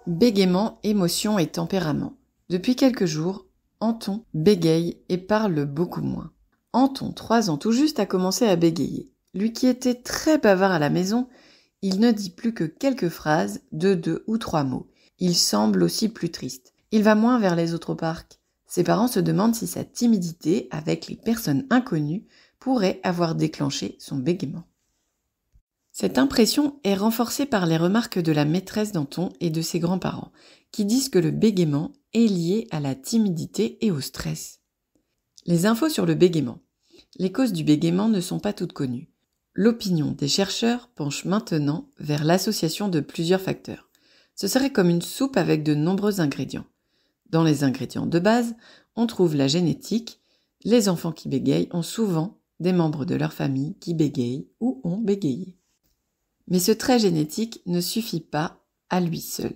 Bégaiement, émotion et tempérament. Depuis quelques jours, Anton bégaye et parle beaucoup moins. Anton, 3 ans tout juste, a commencé à bégayer. Lui qui était très bavard à la maison, il ne dit plus que quelques phrases de 2 ou 3 mots. Il semble aussi plus triste. Il va moins vers les autres parcs. Ses parents se demandent si sa timidité avec les personnes inconnues pourrait avoir déclenché son bégaiement. Cette impression est renforcée par les remarques de la maîtresse d'Anton et de ses grands-parents, qui disent que le bégaiement est lié à la timidité et au stress. Les infos sur le bégaiement. Les causes du bégaiement ne sont pas toutes connues. L'opinion des chercheurs penche maintenant vers l'association de plusieurs facteurs. Ce serait comme une soupe avec de nombreux ingrédients. Dans les ingrédients de base, on trouve la génétique. Les enfants qui bégayent ont souvent des membres de leur famille qui bégayent ou ont bégayé. Mais ce trait génétique ne suffit pas à lui seul.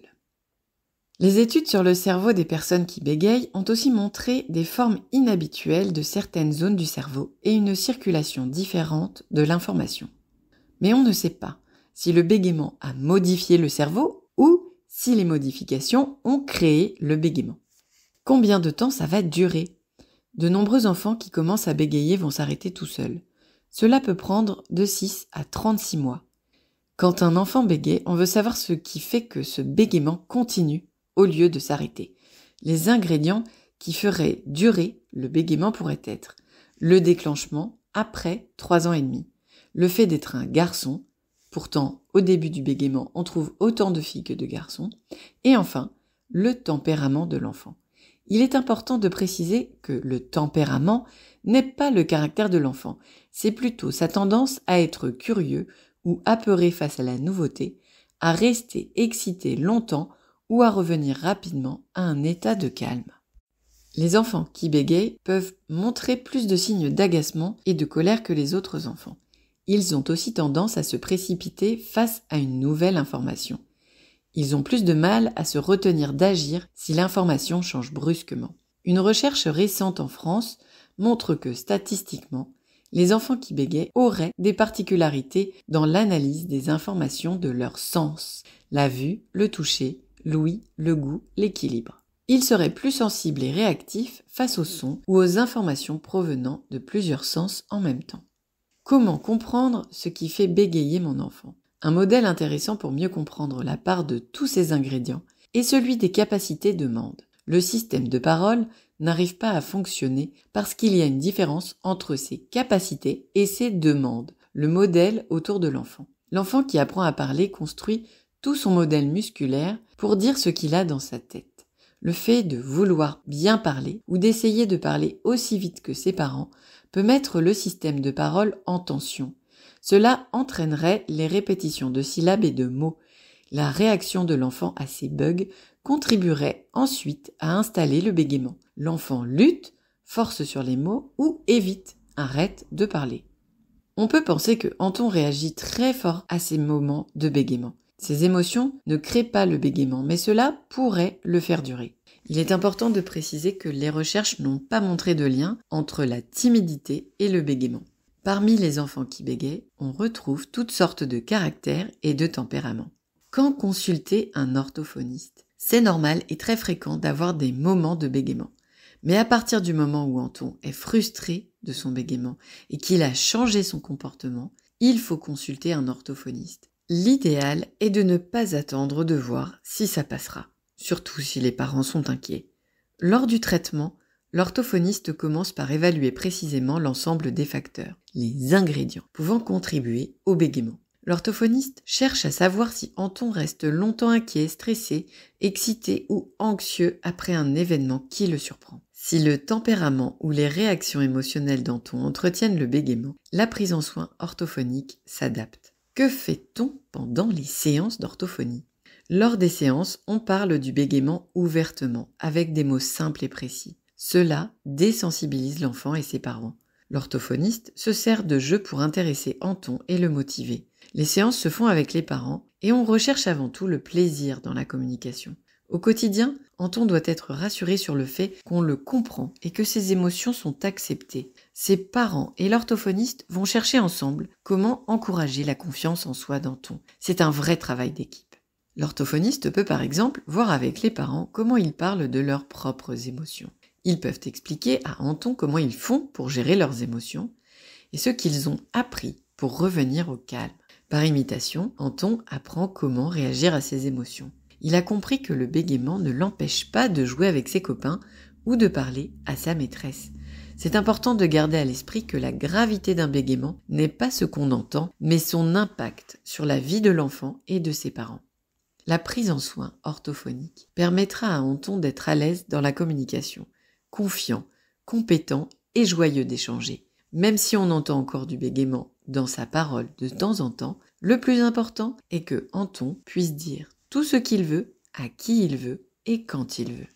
Les études sur le cerveau des personnes qui bégayent ont aussi montré des formes inhabituelles de certaines zones du cerveau et une circulation différente de l'information. Mais on ne sait pas si le bégaiement a modifié le cerveau ou si les modifications ont créé le bégaiement. Combien de temps ça va durer ? De nombreux enfants qui commencent à bégayer vont s'arrêter tout seuls. Cela peut prendre de 6 à 36 mois. Quand un enfant bégaye, on veut savoir ce qui fait que ce bégaiement continue au lieu de s'arrêter. Les ingrédients qui feraient durer le bégaiement pourraient être le déclenchement après 3 ans et demi, le fait d'être un garçon, pourtant au début du bégaiement on trouve autant de filles que de garçons, et enfin le tempérament de l'enfant. Il est important de préciser que le tempérament n'est pas le caractère de l'enfant, c'est plutôt sa tendance à être curieux ou apeuré face à la nouveauté, à rester excité longtemps ou à revenir rapidement à un état de calme. Les enfants qui bégayent peuvent montrer plus de signes d'agacement et de colère que les autres enfants. Ils ont aussi tendance à se précipiter face à une nouvelle information. Ils ont plus de mal à se retenir d'agir si l'information change brusquement. Une recherche récente en France montre que statistiquement, les enfants qui bégayent auraient des particularités dans l'analyse des informations de leurs sens, la vue, le toucher, l'ouïe, le goût, l'équilibre. Ils seraient plus sensibles et réactifs face aux sons ou aux informations provenant de plusieurs sens en même temps. Comment comprendre ce qui fait bégayer mon enfant ? Un modèle intéressant pour mieux comprendre la part de tous ces ingrédients est celui des capacités de demande. Le système de parole n'arrive pas à fonctionner parce qu'il y a une différence entre ses capacités et ses demandes, le modèle autour de l'enfant. L'enfant qui apprend à parler construit tout son modèle musculaire pour dire ce qu'il a dans sa tête. Le fait de vouloir bien parler ou d'essayer de parler aussi vite que ses parents peut mettre le système de parole en tension. Cela entraînerait les répétitions de syllabes et de mots. La réaction de l'enfant à ces bugs contribuerait ensuite à installer le bégaiement. L'enfant lutte, force sur les mots ou évite, arrête de parler. On peut penser que Anton réagit très fort à ces moments de bégaiement. Ces émotions ne créent pas le bégaiement, mais cela pourrait le faire durer. Il est important de préciser que les recherches n'ont pas montré de lien entre la timidité et le bégaiement. Parmi les enfants qui bégayent, on retrouve toutes sortes de caractères et de tempéraments. Quand consulter un orthophoniste ? C'est normal et très fréquent d'avoir des moments de bégaiement. Mais à partir du moment où Anton est frustré de son bégaiement et qu'il a changé son comportement, il faut consulter un orthophoniste. L'idéal est de ne pas attendre de voir si ça passera, surtout si les parents sont inquiets. Lors du traitement, l'orthophoniste commence par évaluer précisément l'ensemble des facteurs, les ingrédients pouvant contribuer au bégaiement. L'orthophoniste cherche à savoir si Anton reste longtemps inquiet, stressé, excité ou anxieux après un événement qui le surprend. Si le tempérament ou les réactions émotionnelles d'Anton entretiennent le bégaiement, la prise en soin orthophonique s'adapte. Que fait-on pendant les séances d'orthophonie ? Lors des séances, on parle du bégaiement ouvertement, avec des mots simples et précis. Cela désensibilise l'enfant et ses parents. L'orthophoniste se sert de jeux pour intéresser Anton et le motiver. Les séances se font avec les parents et on recherche avant tout le plaisir dans la communication. Au quotidien, Anton doit être rassuré sur le fait qu'on le comprend et que ses émotions sont acceptées. Ses parents et l'orthophoniste vont chercher ensemble comment encourager la confiance en soi d'Anton. C'est un vrai travail d'équipe. L'orthophoniste peut par exemple voir avec les parents comment ils parlent de leurs propres émotions. Ils peuvent expliquer à Anton comment ils font pour gérer leurs émotions et ce qu'ils ont appris pour revenir au calme. Par imitation, Anton apprend comment réagir à ses émotions. Il a compris que le bégaiement ne l'empêche pas de jouer avec ses copains ou de parler à sa maîtresse. C'est important de garder à l'esprit que la gravité d'un bégaiement n'est pas ce qu'on entend, mais son impact sur la vie de l'enfant et de ses parents. La prise en soin orthophonique permettra à Anton d'être à l'aise dans la communication, confiant, compétent et joyeux d'échanger. Même si on entend encore du bégaiement dans sa parole de temps en temps, le plus important est que Anton puisse dire tout ce qu'il veut, à qui il veut et quand il veut.